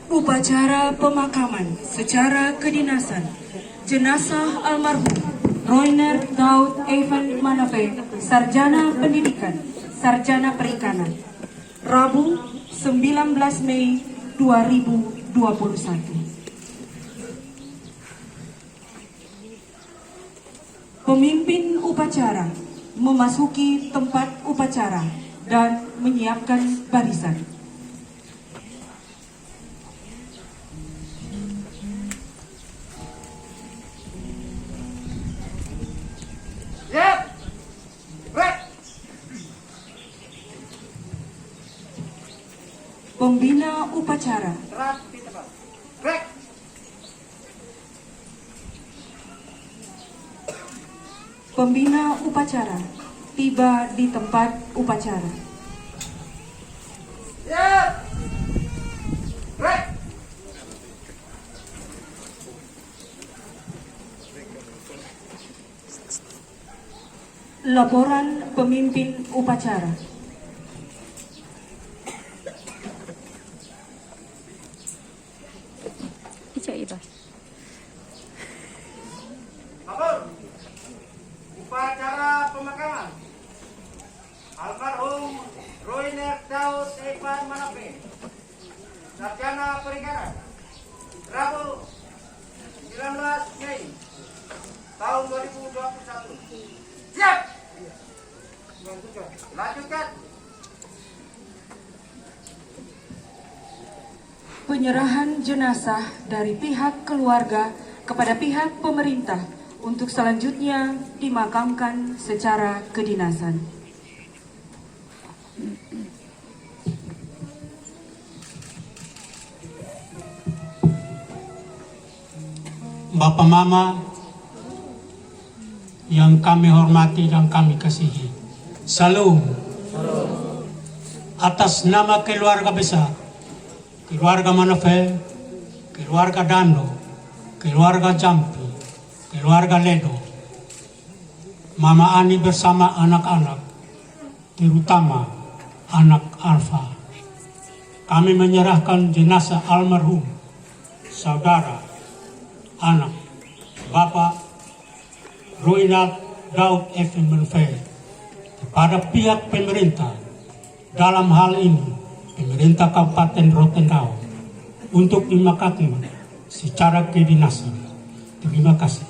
Upacara pemakaman secara kedinasan jenazah almarhum Roiner Daud Evan Manafe, Sarjana Pendidikan, Sarjana Perikanan, Rabu 19 Mei 2021. Pemimpin upacara memasuki tempat upacara dan menyiapkan barisan. Pembina upacara. Pembina upacara tiba di tempat upacara. Laporan pemimpin upacara. Upacara pemakaman almarhum Roiner Daud Evan Manafe, Sarjana Perikanan, Rabu 19 Mei tahun 2021. Siap. Lanjutkan. Penyerahan jenazah dari pihak keluarga kepada pihak pemerintah untuk selanjutnya dimakamkan secara kedinasan. Bapak Mama yang kami hormati dan kami kasihi, salam. Atas nama keluarga besar, keluarga Manafe, keluarga Dando, keluarga Jampi, keluarga Ledo, Mama Ani bersama anak-anak, terutama anak Alfa, kami menyerahkan jenazah almarhum saudara, anak, Bapak Roiner Daud Evan Manafe kepada pihak pemerintah, dalam hal ini pemerintah Kabupaten Rotendao, untuk dimakamkan secara kedinasan. Terima kasih.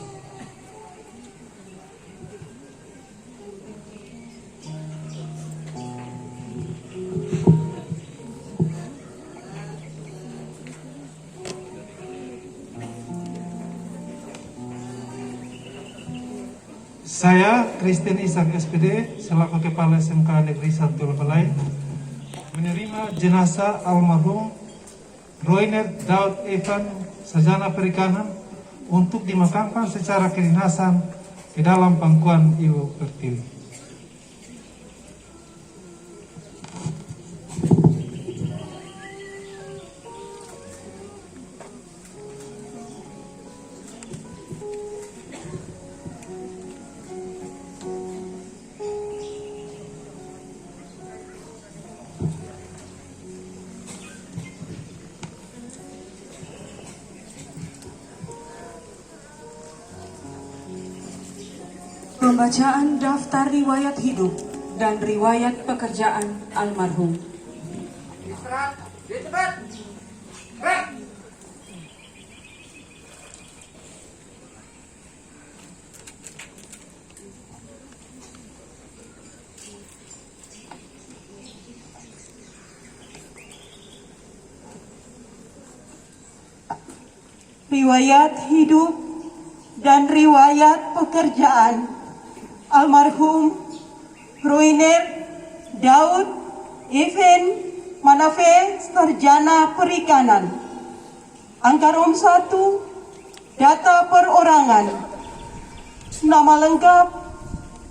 Saya, Christian Isak SPD, selaku Kepala SMK Negeri 1 Lebalai, menerima jenazah almarhum Roiner Daud Evan, Sarjana Perikanan, untuk dimakamkan secara kedinasan di dalam pangkuan Ibu Pertiwi. Pembacaan daftar riwayat hidup dan riwayat pekerjaan almarhum. Istirahat, di tempat. Break. Riwayat hidup dan riwayat pekerjaan almarhum Roiner Daud Evan Manafe, Sarjana Perikanan. Angka-rom 1, data perorangan. Nama lengkap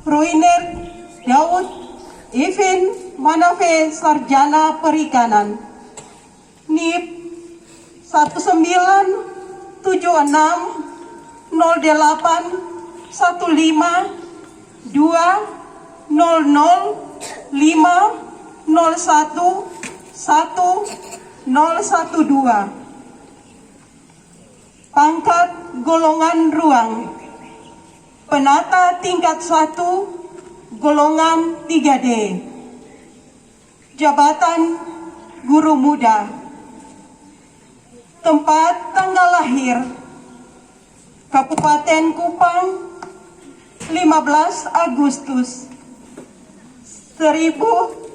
Roiner Daud Evan Manafe, Sarjana Perikanan. NIP 1976 08 15 2 Pangkat golongan ruang penata tingkat 1 golongan 3D. Jabatan guru muda. Tempat tanggal lahir Kabupaten Kupang 15 Agustus 1976.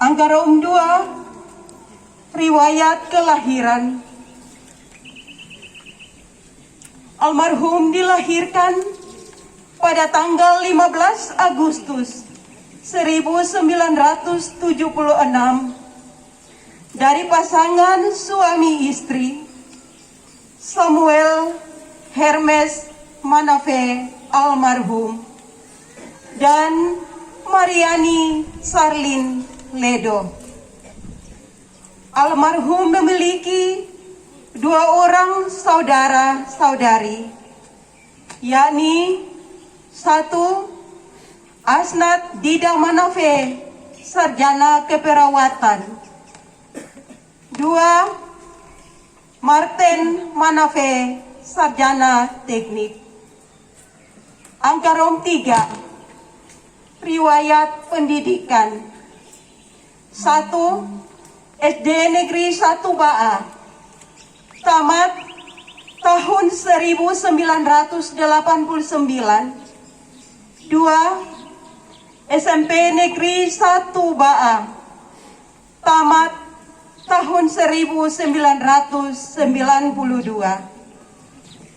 Angka Rom 2. Riwayat kelahiran. Almarhum dilahirkan pada tanggal 15 Agustus 1976 dari pasangan suami istri Samuel Hermes Manafe almarhum dan Mariani Sarlin Ledo. Almarhum memiliki 2 orang saudara-saudari, yakni 1. Asnat Dida Manafe, sarjana keperawatan. 2. Martin Manafe, sarjana teknik. Angka Rom 3. Riwayat pendidikan. 1. SD Negeri 1 Baa, tamat tahun 1989. 2. SMP Negeri 1 Baa, tamat tahun 1992.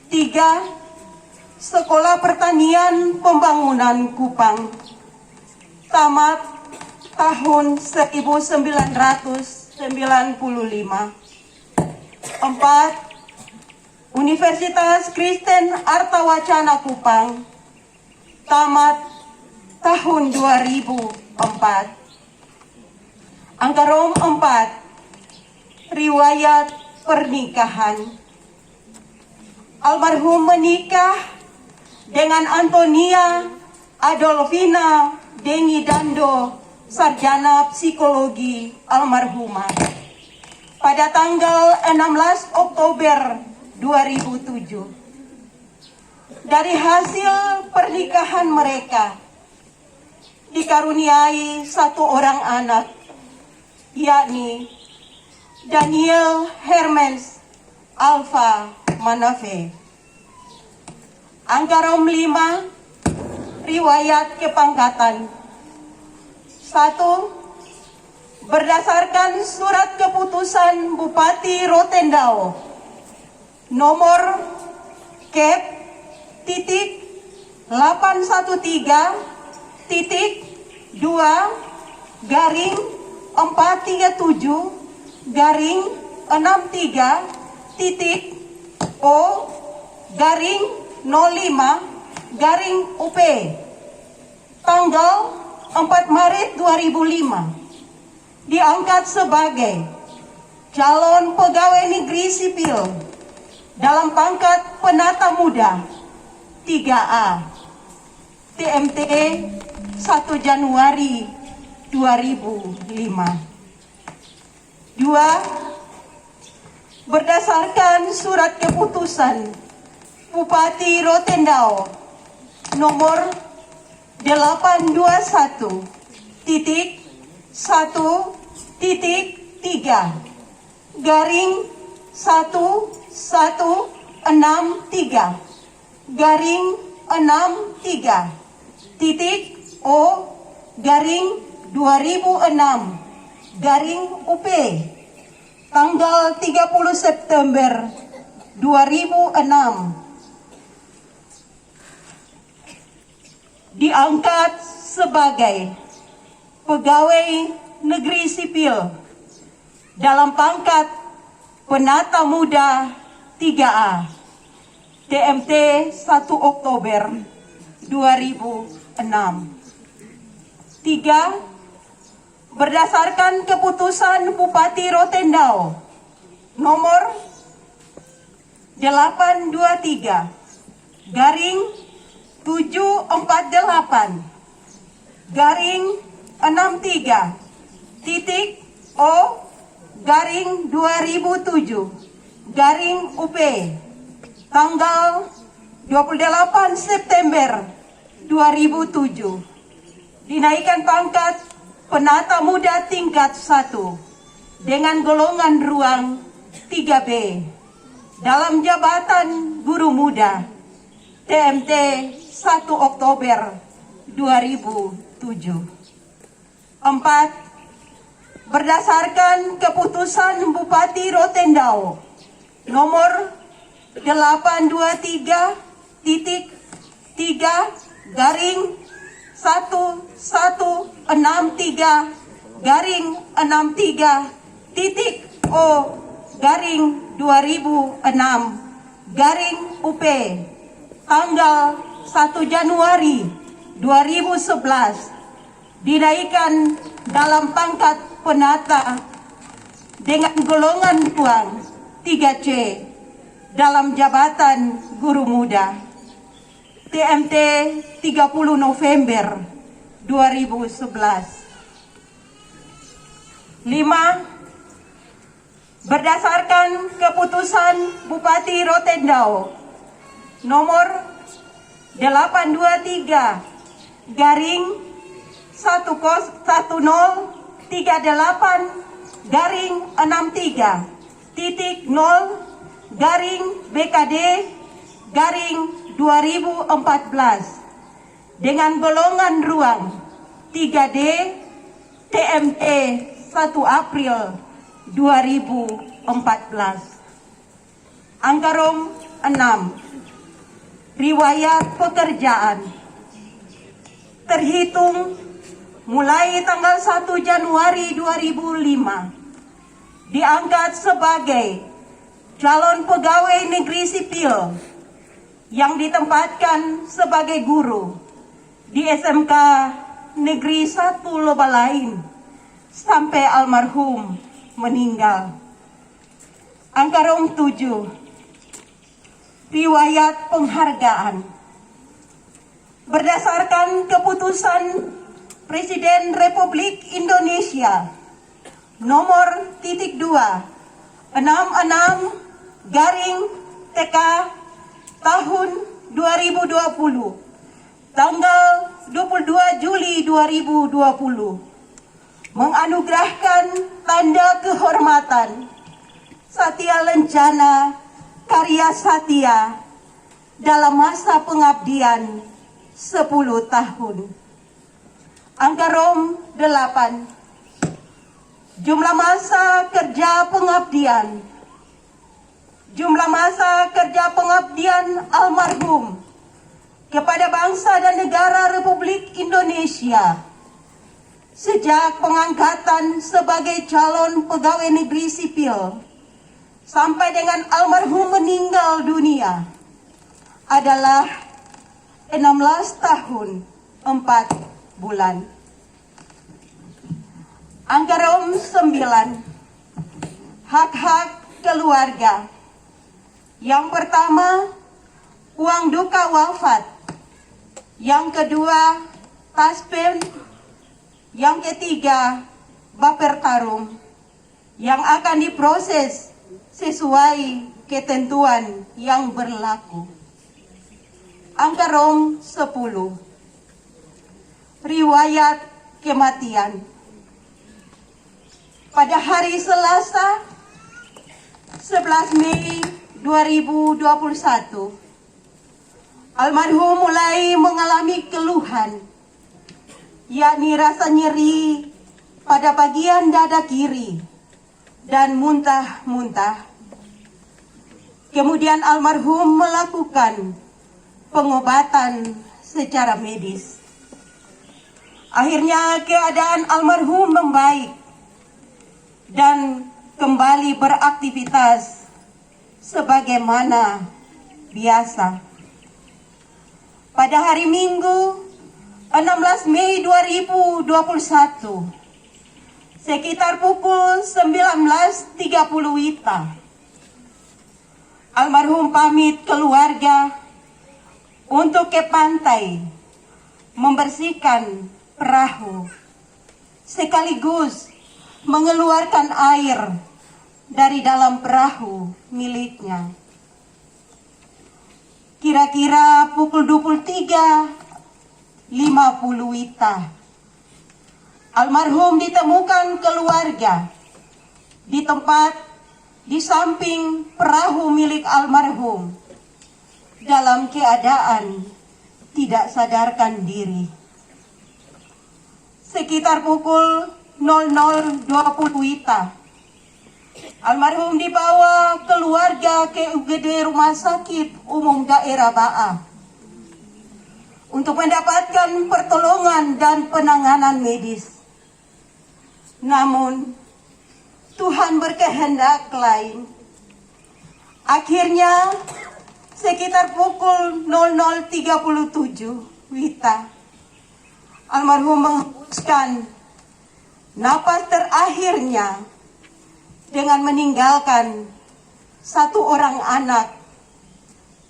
3. Sekolah Pertanian Pembangunan Kupang, tamat tahun 1995. 4. Universitas Kristen Artawacana Kupang, tamat tahun 2004. Angka Rom 4. Riwayat pernikahan. Almarhum menikah dengan Antonia Adolfina Dengi Dando, sarjana psikologi almarhumah, pada tanggal 16 Oktober 2007. Dari hasil pernikahan mereka dikaruniai 1 orang anak, yakni Daniel Hermes Alfa Manafe. Angka Rom 5. Riwayat kepangkatan. 1. Berdasarkan surat keputusan Bupati Rotendao nomor Kep titik 813 titik 2 garing 437 garing 63 titik O garing 05 garing UP tanggal 4 Maret 2005 diangkat sebagai calon pegawai negeri sipil dalam pangkat penata muda 3A TMT 1 Januari 2005. 2. Berdasarkan surat keputusan Bupati Rotendao nomor 821 titik 1.3 garing 1163 garing 63 titik O garing 2006 garing UP tanggal 30 September 2006 diangkat sebagai pegawai negeri sipil dalam pangkat penata muda 3A TMT 1 Oktober 2006. 3. Berdasarkan keputusan Bupati Rotendao nomor 823 garing 748 garing 63 titik O garing 2007 garing UP tanggal 28 September 2007 dinaikkan pangkat penata muda tingkat 1 dengan golongan ruang 3B dalam jabatan guru muda TMT 1 Oktober 2007. 4. Berdasarkan keputusan Bupati Rotendao nomor 823.3 garing 1163 garing 63 titik O garing 2006 garing UP tanggal 1 Januari 2011 dinaikkan dalam pangkat penata dengan golongan ruang 3C dalam jabatan guru muda TMT 30 November 2011. 5. Berdasarkan keputusan Bupati Rotendao nomor 823 garing 1038 garing 63 titik 0 garing BKD garing 2014 dengan golongan ruang 3D TMT 1 April 2014. Anggarom 6. Riwayat pekerjaan terhitung mulai tanggal 1 Januari 2005 diangkat sebagai calon pegawai negeri sipil yang ditempatkan sebagai guru di SMK Negeri 1 Lobalain sampai almarhum meninggal. Anggarom 7. Riwayat penghargaan berdasarkan keputusan Presiden Republik Indonesia nomor .2 66 garing TK tahun 2020 tanggal 22 Juli 2020 menganugerahkan tanda kehormatan Satya Lencana Karya Satya dalam masa pengabdian 10 tahun. Anggarom 8. Jumlah masa kerja pengabdian. Jumlah masa kerja pengabdian almarhum kepada bangsa dan negara Republik Indonesia sejak pengangkatan sebagai calon pegawai negeri sipil sampai dengan almarhum meninggal dunia adalah 16 tahun 4 bulan. Anggarom 9. Hak-hak keluarga. Yang pertama, uang duka wafat. Yang kedua, taspen. Yang ketiga, baper tarung yang akan diproses sesuai ketentuan yang berlaku. Anggarom 10. Riwayat kematian. Pada hari Selasa 11 Mei 2021, almarhum mulai mengalami keluhan, yakni rasa nyeri pada bagian dada kiri dan muntah-muntah. Kemudian almarhum melakukan pengobatan secara medis. Akhirnya keadaan almarhum membaik dan kembali beraktivitas sebagaimana biasa. Pada hari Minggu 16 Mei 2021 sekitar pukul 19.30 WITA, almarhum pamit keluarga untuk ke pantai membersihkan perahu sekaligus mengeluarkan air dari dalam perahu miliknya. Kira-kira pukul 23.50 WITA, almarhum ditemukan keluarga di tempat di samping perahu milik almarhum dalam keadaan tidak sadarkan diri. Sekitar pukul 00.20 WITA, almarhum dibawa keluarga ke UGD Rumah Sakit Umum Daerah Baa untuk mendapatkan pertolongan dan penanganan medis. Namun, Tuhan berkehendak lain. Akhirnya, sekitar pukul 00.37 WITA, almarhum menghembuskan napas terakhirnya dengan meninggalkan satu orang anak,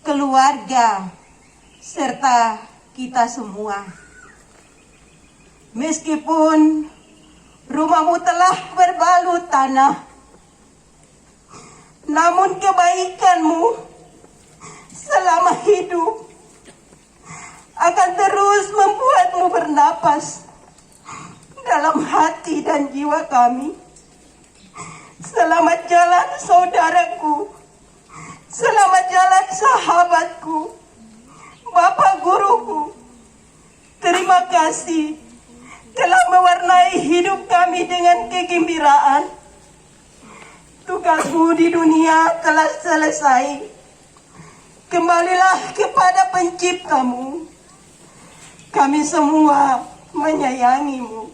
keluarga, serta kita semua. Meskipun rumahmu telah berbalut tanah, namun kebaikanmu selama hidup akan terus membuatmu bernapas dalam hati dan jiwa kami. Selamat jalan saudaraku, selamat jalan sahabatku, Bapak guruku. Terima kasih telah mewarnai hidup kami dengan kegembiraan. Tugasmu di dunia telah selesai. Kembalilah kepada penciptamu. Kami semua menyayangimu.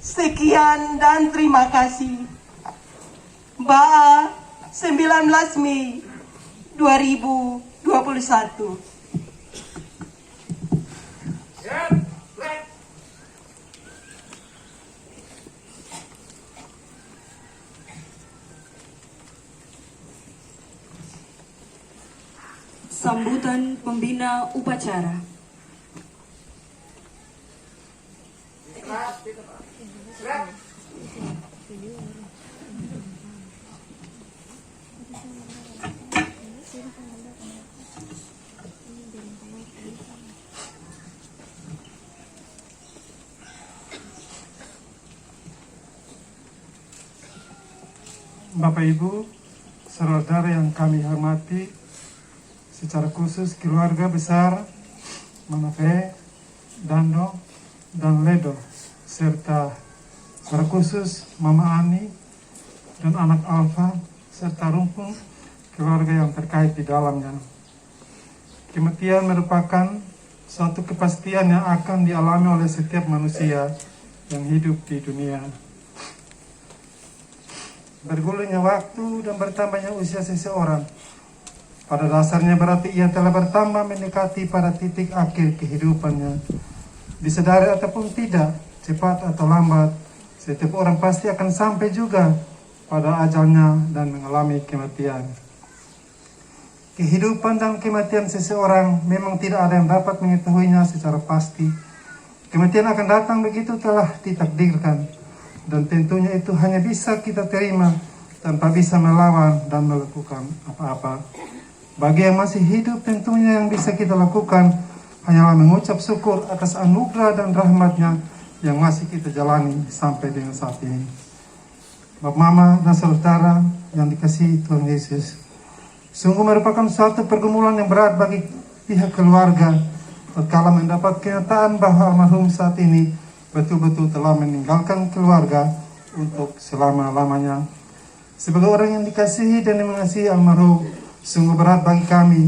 Sekian dan terima kasih. Baa, 19 Mei 2021. Sambutan pembina upacara. Bapak Ibu, saudara yang kami hormati, secara khusus keluarga besar Manape, Dando, dan Ledo, serta secara khusus Mama Ani dan anak Alfa, serta rumpun keluarga yang terkait di dalamnya. Kematian merupakan suatu kepastian yang akan dialami oleh setiap manusia yang hidup di dunia. Bergulirnya waktu dan bertambahnya usia seseorang pada dasarnya berarti ia telah bertambah mendekati pada titik akhir kehidupannya. Disadari ataupun tidak, cepat atau lambat, setiap orang pasti akan sampai juga pada ajalnya dan mengalami kematian. Kehidupan dan kematian seseorang memang tidak ada yang dapat mengetahuinya secara pasti. Kematian akan datang begitu telah ditakdirkan. Dan tentunya itu hanya bisa kita terima tanpa bisa melawan dan melakukan apa-apa. Bagi yang masih hidup tentunya yang bisa kita lakukan hanyalah mengucap syukur atas anugerah dan rahmatnya yang masih kita jalani sampai dengan saat ini. Bapak, Mama, dan saudara yang dikasihi Tuhan Yesus, sungguh merupakan suatu pergumulan yang berat bagi pihak keluarga tatkala mendapat kenyataan bahwa almarhum saat ini betul-betul telah meninggalkan keluarga untuk selama-lamanya. Sebagai orang yang dikasihi dan mengasihi almarhum, sungguh berat bagi kami,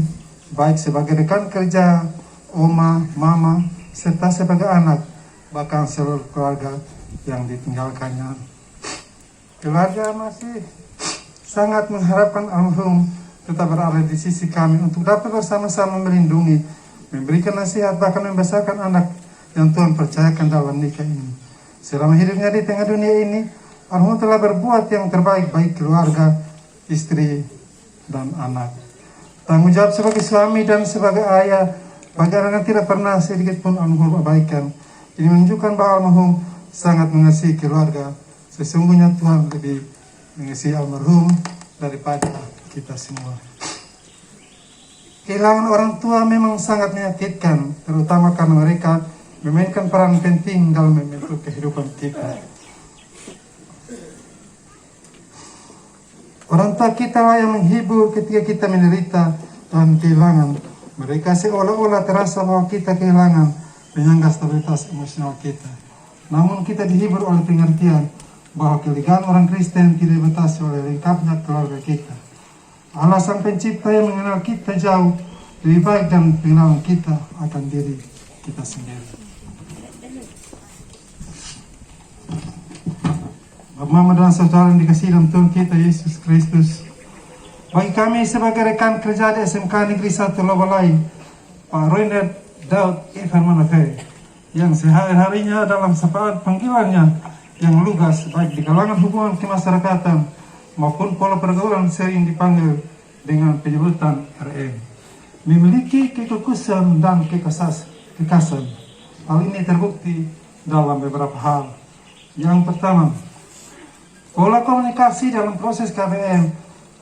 baik sebagai rekan kerja, oma, mama, serta sebagai anak, bahkan seluruh keluarga yang ditinggalkannya. Keluarga masih sangat mengharapkan almarhum tetap berada di sisi kami untuk dapat bersama-sama melindungi, memberikan nasihat, bahkan membesarkan anak yang Tuhan percayakan dalam nikah ini. Selama hidupnya di tengah dunia ini, almarhum telah berbuat yang terbaik bagi keluarga, istri, dan anak. Tanggung jawab sebagai suami dan sebagai ayah bagi anak yang tidak pernah sedikit pun almarhum abaikan. Ini menunjukkan bahwa almarhum sangat mengasihi keluarga. Sesungguhnya Tuhan lebih mengasihi almarhum daripada kita semua. Kehilangan orang tua memang sangat menyakitkan, terutama karena mereka memainkan peran penting dalam membentuk kehidupan kita. Orang tua kita lah yang menghibur ketika kita menderita dan kehilangan. Mereka seolah-olah terasa bahwa kita kehilangan penyangga stabilitas emosional kita. Namun kita dihibur oleh pengertian bahwa kelegaan orang Kristen tidak dibatasi oleh lengkapnya keluarga kita. Allah Sang Pencipta yang mengenal kita jauh lebih baik dan pengenalan kita akan diri kita sendiri. Mama dan saudara yang dikasihi dalam Tuhan kita Yesus Kristus, bagi kami sebagai rekan kerja di SMK Negeri 1 Lobalai, Pak Roiner Daud Evan Manafe, yang sehari-harinya dalam sapaan panggilannya yang lugas baik di kalangan hubungan kemasyarakatan maupun pola pergaulan sering dipanggil dengan penyebutan RM, memiliki kekukusan dan kekasan. Hal ini terbukti dalam beberapa hal. Yang pertama, pola komunikasi dalam proses KBM,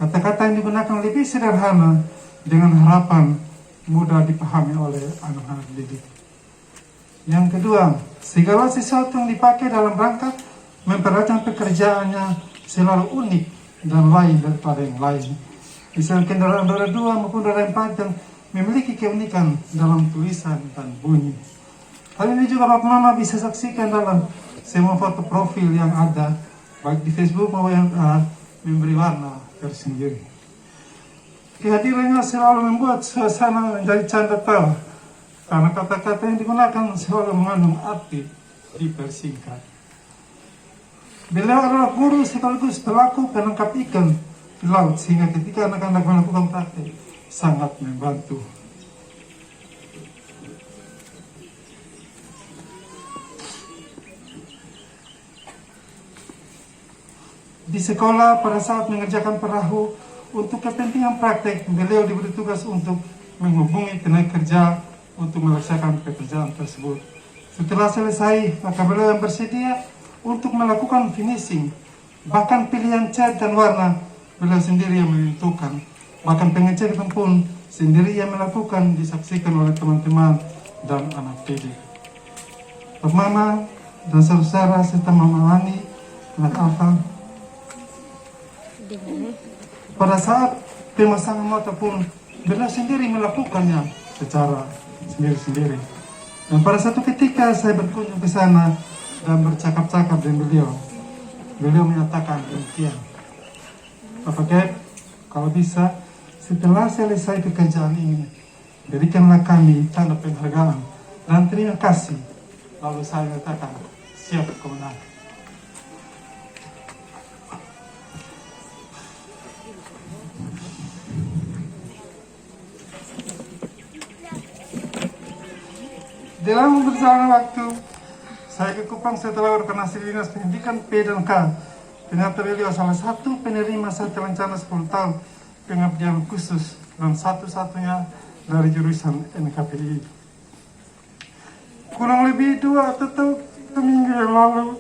kata-kata yang digunakan lebih sederhana dengan harapan mudah dipahami oleh anak-anak didik. Yang kedua, segala sesuatu yang dipakai dalam rangka memperhatikan pekerjaannya selalu unik dan lain daripada yang lain. Misalnya kendaraan roda 2 maupun roda 4 yang memiliki keunikan dalam tulisan dan bunyi. Hal ini juga Bapak Mama bisa saksikan dalam semua foto profil yang ada, baik di Facebook maupun yang memberi warna tersendiri. Kehadirannya selalu membuat suasana menjadi canda tawa, karena kata-kata yang digunakan selalu mengandung arti dipersingkat. Beliau adalah guru sekaligus pelaku penangkap ikan di laut, sehingga ketika anak-anak melakukan praktek sangat membantu. Di sekolah pada saat mengerjakan perahu untuk kepentingan praktek, beliau diberi tugas untuk menghubungi tenaga kerja untuk melaksakan pekerjaan tersebut. Setelah selesai, maka beliau yang bersedia untuk melakukan finishing. Bahkan pilihan cat dan warna beliau sendiri yang menentukan. Bahkan pengecekan pun sendiri yang melakukan, disaksikan oleh teman-teman dan anak didik. Bapak Mama dan saudara serta Mama Ani, anak Alfa, pada saat pemasangan mata pun beliau sendiri melakukannya secara sendiri-sendiri. Dan pada satu ketika saya berkunjung ke sana dan bercakap-cakap dengan beliau menyatakan demikian, Bapak Kep, kalau bisa setelah selesai pekerjaan ini, berikanlah kami tanda penghargaan dan terima kasih. Lalu saya menyatakan siap kemenangan. Dalam berjalan waktu, saya ke Kupang setelah berkoordinasi dinas pendidikan P dan K. Ternyata beliau salah satu penerima satu rencana 10 tahun pengabdian khusus dan satu-satunya dari jurusan NKPI. Kurang lebih 2 atau 3 minggu yang lalu,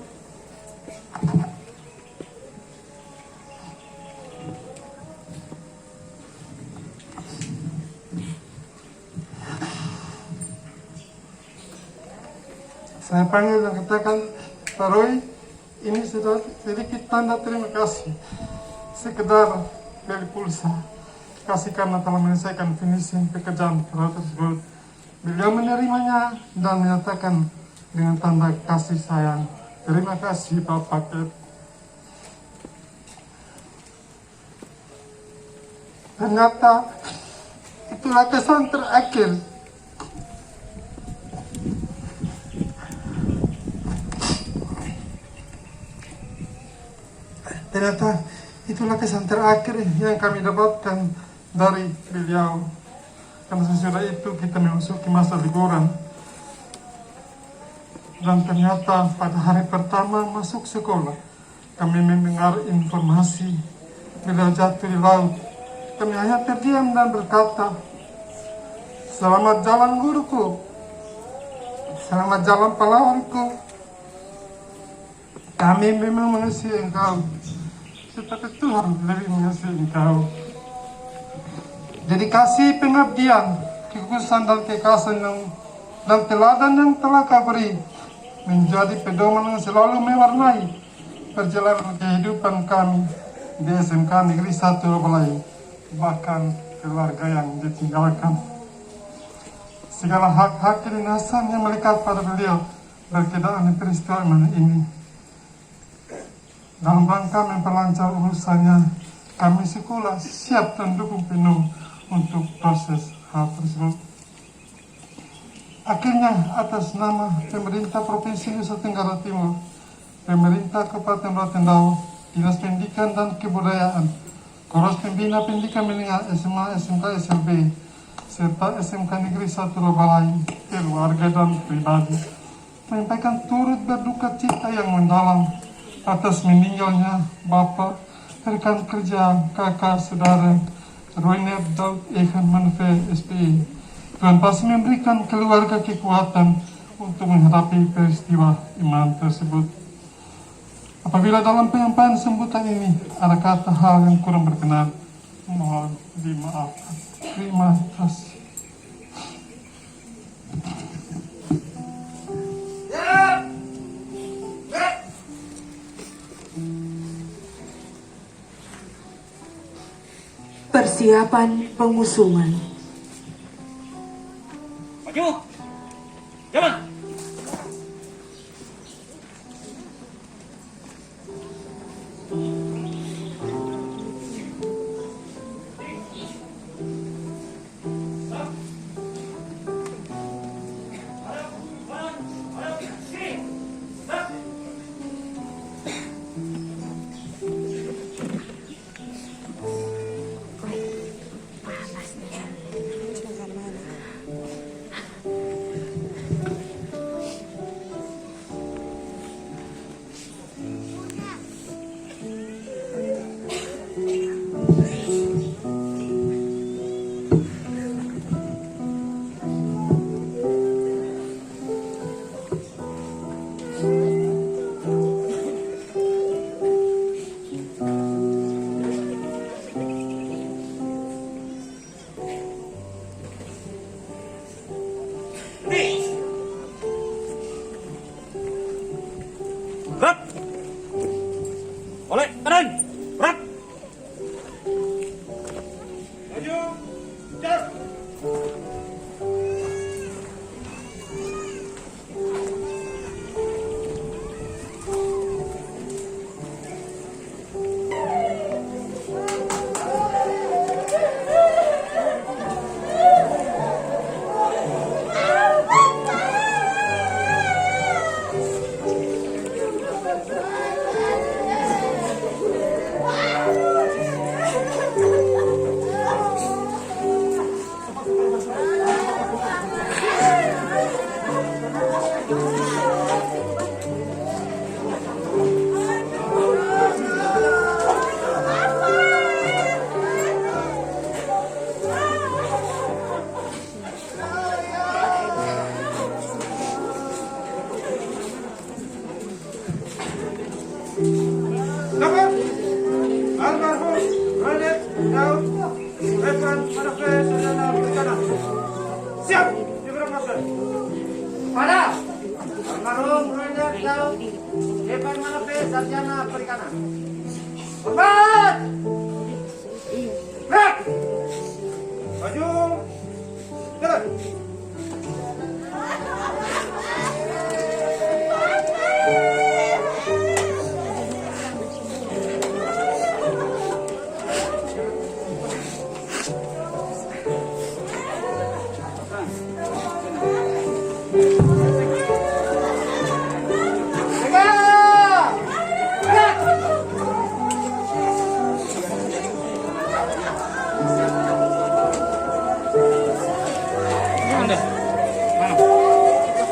saya panggil dan katakan, Pak Roy, ini sudah sedikit tanda terima kasih. Sekedar beli pulsa, kasih karena telah menyelesaikan finishing pekerjaan perahu tersebut. Beliau menerimanya dan menyatakan dengan tanda kasih sayang, terima kasih Bapak Kep. Ternyata itulah kesan terakhir yang kami dapatkan dari beliau. Karena sesudah itu kita memasuki masa liburan. Dan ternyata pada hari pertama masuk sekolah, kami mendengar informasi beliau jatuh di laut kami hanya terdiam dan berkata, selamat jalan guruku, selamat jalan pahlawanku. Kami memang mengasihi engkau, tetapi Tuhan lebih mengasihi engkau. Dedikasi pengabdian, kekudusan dan keikhlasan dan teladan yang telah kau beri menjadi pedoman yang selalu mewarnai perjalanan kehidupan kami di SMK Negeri 1 Lobalai, bahkan keluarga yang ditinggalkan. Segala hak-hak kedinasan yang melekat pada beliau berkenaan peristiwa ini. Dalam rangka memperlancar urusannya, kami sekolah siap dan dukung penuh untuk proses hal tersebut. Akhirnya, atas nama pemerintah Provinsi Nusa Tenggara Timur, pemerintah Kabupaten Rotendau, Dinas Pendidikan dan Kebudayaan, Koros Pembina Pendidikan Menengah SMA, SMK, SLB, serta SMK Negeri 1 Lobalai, keluarga dan pribadi, menyampaikan turut berduka cita yang mendalam atas meninggalnya Bapak, rekan kerja, kakak, saudara, Roiner Daud Evan Manfe, SPI. Tuhan pasti memberikan keluarga kekuatan untuk menghadapi peristiwa iman tersebut. Apabila dalam penyampaian sambutan ini ada kata hal yang kurang berkenan, mohon dimaafkan. Terima kasih. Persiapan pengusungan. Maju! Jalan! Gerak! Oleh kanan! Gerak! Maju! Kejar! Dapat almarhum Roiner Daud Evan Manfe Sarjana Perikanan. Siap diberi masker. Pada almarhum Roiner Daud Evan Manfe Sarjana Perikanan. Hormat. Gerak. Maju. Jalan.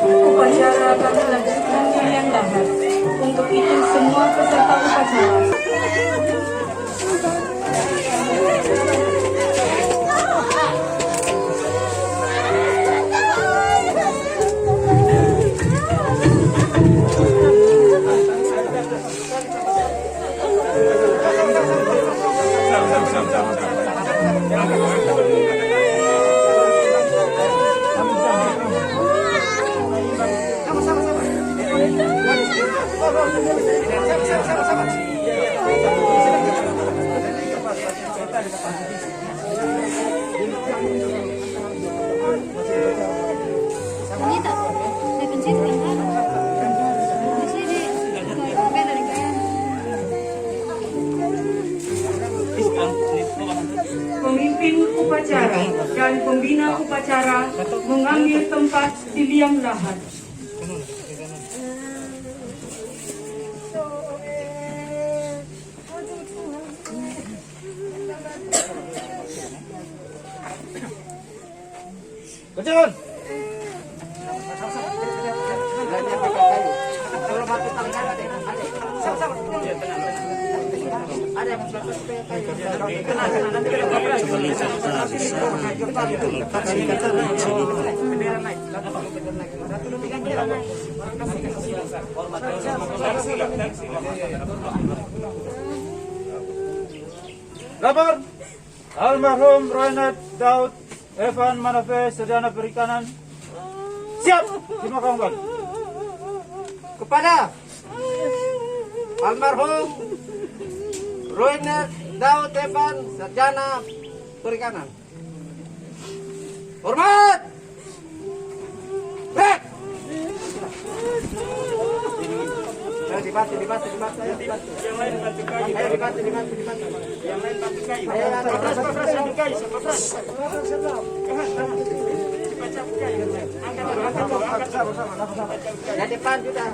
Upacara akan dilanjutkan di liang lahat. Untuk itu semua peserta upacara Pemimpin upacara dan pembina upacara mengambil tempat di liang lahat. Kejun. Lapor. Almarhum Roynet Daud Evan Manafe Sarjana Perikanan siap dimakamkan. Kepada almarhum Roynet Daud Evan Sarjana Perikanan. Hormat. Baik. Dibantu. Yang lain bantu kayu. Ayo dibantu. Yang lain bantu kayu. Ayo kayu. Ya depan sudah.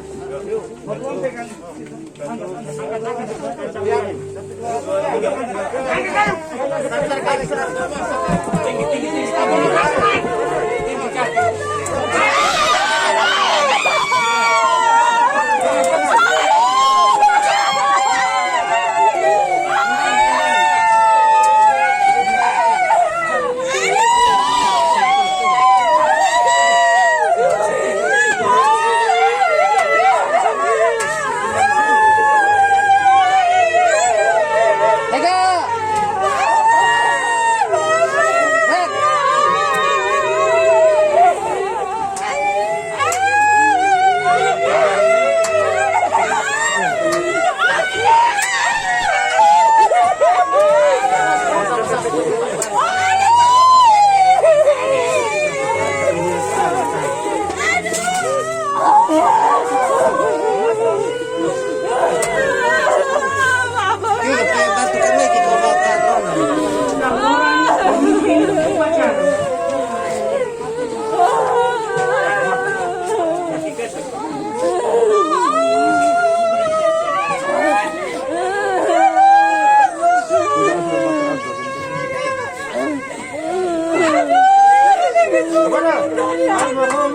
Almarhum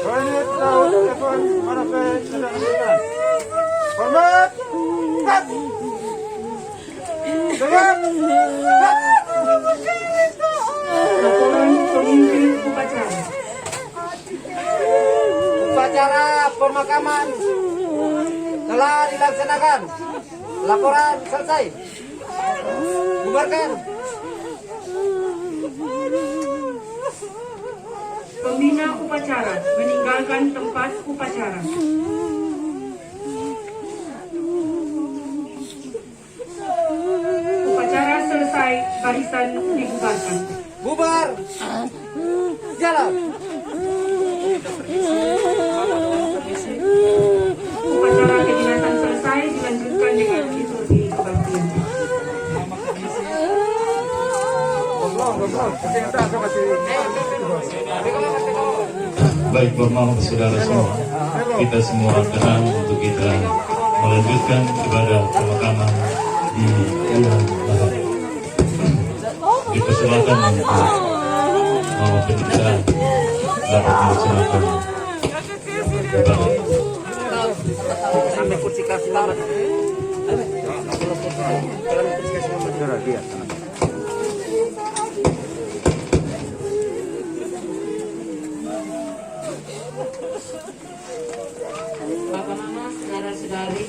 Roynet Daud Evan Manafe Sarjana Perikanan. Hormat. Laporan pemimpin upacara. Upacara pemakaman telah dilaksanakan. Laporan selesai. Bubarkan. Pembina upacara meninggalkan tempat upacara. Upacara selesai, barisan dibubarkan. Bubar. Jalan. Upacara kedinasan selesai, dilanjutkan dengan liturgi kebaktian. Baik, mohon saudara semua, kita semua tenang untuk kita melanjutkan ibadah pemakaman di liang lahat. Dipersilakan untuk Mama Pencipta dapat melaksanakan ibadah. Sampai kursi kasih selamat. Bapak Mama, saudara-saudari,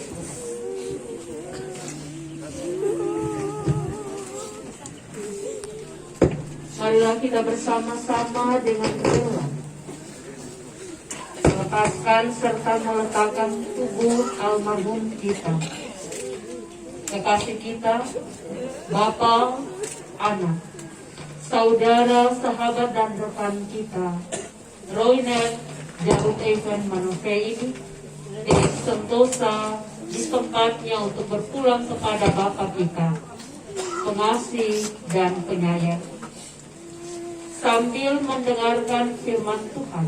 marilah kita bersama-sama dengan doa melepaskan serta meletakkan tubuh almarhum kita, kekasih kita, Bapak anak, saudara, sahabat, dan rekan kita, Roiner Daud Evan Manofe ini, sentosa di tempatnya untuk berpulang kepada Bapa kita, pengasih dan penyayang. Sambil mendengarkan firman Tuhan,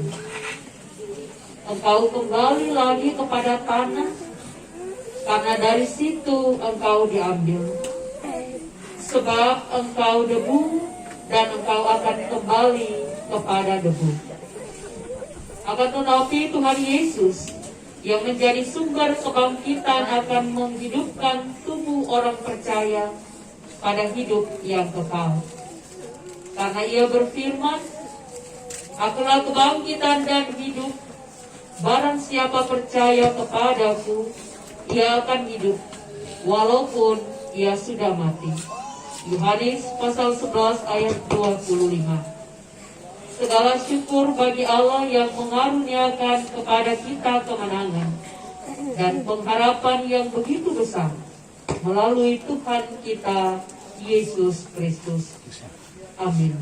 engkau kembali lagi kepada tanah, karena dari situ engkau diambil. Sebab engkau debu, dan engkau akan kembali kepada debu. Akan tetapi Tuhan Yesus yang menjadi sumber kebangkitan akan menghidupkan tubuh orang percaya pada hidup yang kekal. Karena Ia berfirman, Akulah kebangkitan dan hidup, barang siapa percaya kepadaku, ia akan hidup, walaupun ia sudah mati. Yohanes pasal 11 ayat 25. Segala syukur bagi Allah yang mengaruniakan kepada kita kemenangan dan pengharapan yang begitu besar melalui Tuhan kita Yesus Kristus. Amin.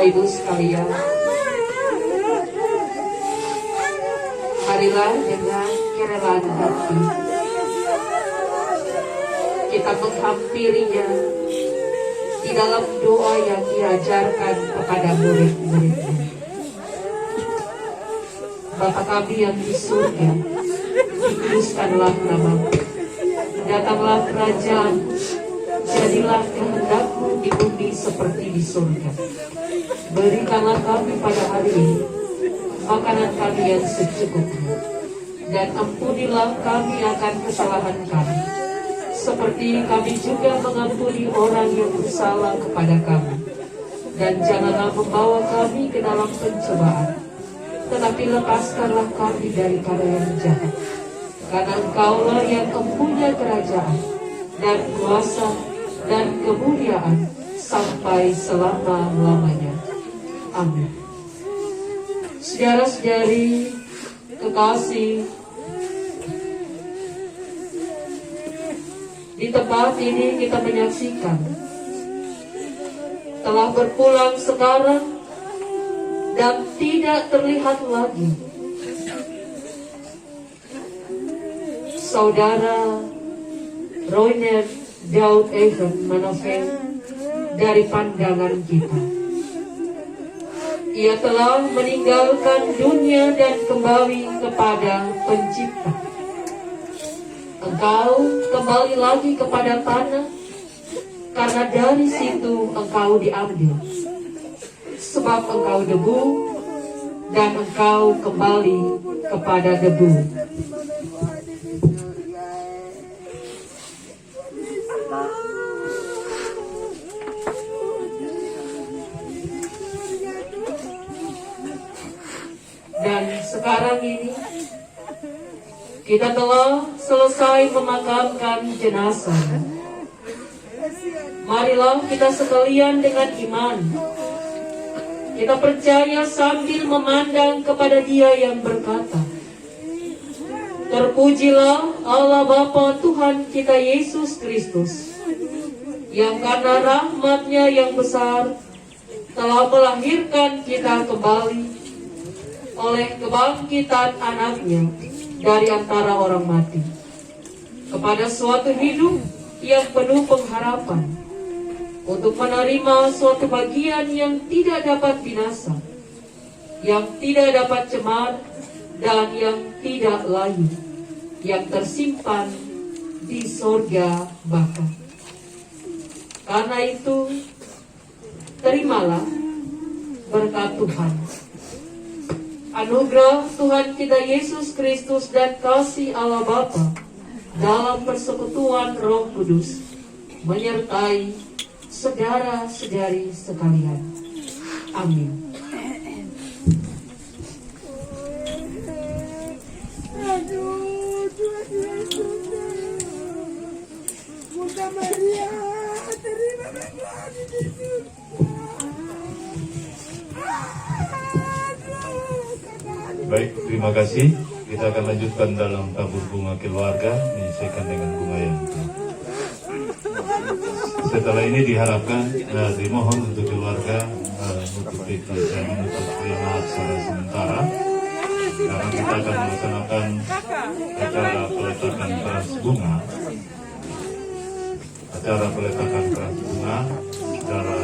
Bapak Ibu sekalian, marilah dengan kerelaan hati kita menghampirinya di dalam doa yang diajarkan kepada murid-muridnya. Bapa kami yang di surga, dikuduskanlah namamu, datanglah kerajaan, jadilah kehendak-Mu di bumi seperti di surga. Berikanlah kami pada hari ini makanan kami yang secukupnya, dan ampunilah kami akan kesalahan kami, seperti kami juga mengampuni orang yang bersalah kepada kami. Dan janganlah membawa kami ke dalam pencobaan, tetapi lepaskanlah kami daripada yang jahat. Karena Engkaulah yang mempunyai kerajaan dan kuasa dan kemuliaan sampai selama-lamanya. Amin. Saudara-saudari kekasih, di tempat ini kita menyaksikan telah berpulang sekarang dan tidak terlihat lagi saudara Roiner Daud Evan Manovel dari pandangan kita. Ia telah meninggalkan dunia dan kembali kepada Pencipta. Engkau kembali lagi kepada tanah, karena dari situ engkau diambil. Sebab engkau debu, dan engkau kembali kepada debu. Dan sekarang ini kita telah selesai memakamkan jenazah. Marilah kita sekalian dengan iman, kita percaya sambil memandang kepada Dia yang berkata, "Terpujilah Allah Bapa Tuhan kita Yesus Kristus, yang karena rahmat-Nya yang besar telah melahirkan kita kembali oleh kebangkitan anak-Nya dari antara orang mati, kepada suatu hidup yang penuh pengharapan, untuk menerima suatu bagian yang tidak dapat binasa, yang tidak dapat cemar, dan yang tidak layu, yang tersimpan di sorga Bapa. Karena itu, terimalah berkat Tuhan, anugerah Tuhan kita Yesus Kristus dan kasih Allah Bapa dalam persekutuan Roh Kudus menyertai saudara-saudari sekalian. Amin. Baik, terima kasih. Kita akan lanjutkan dalam tabur bunga keluarga, menyesuaikan dengan bunga yang setelah ini diharapkan dimohon untuk keluarga menutup acara sementara, karena kita akan melaksanakan acara peletakan keras bunga, secara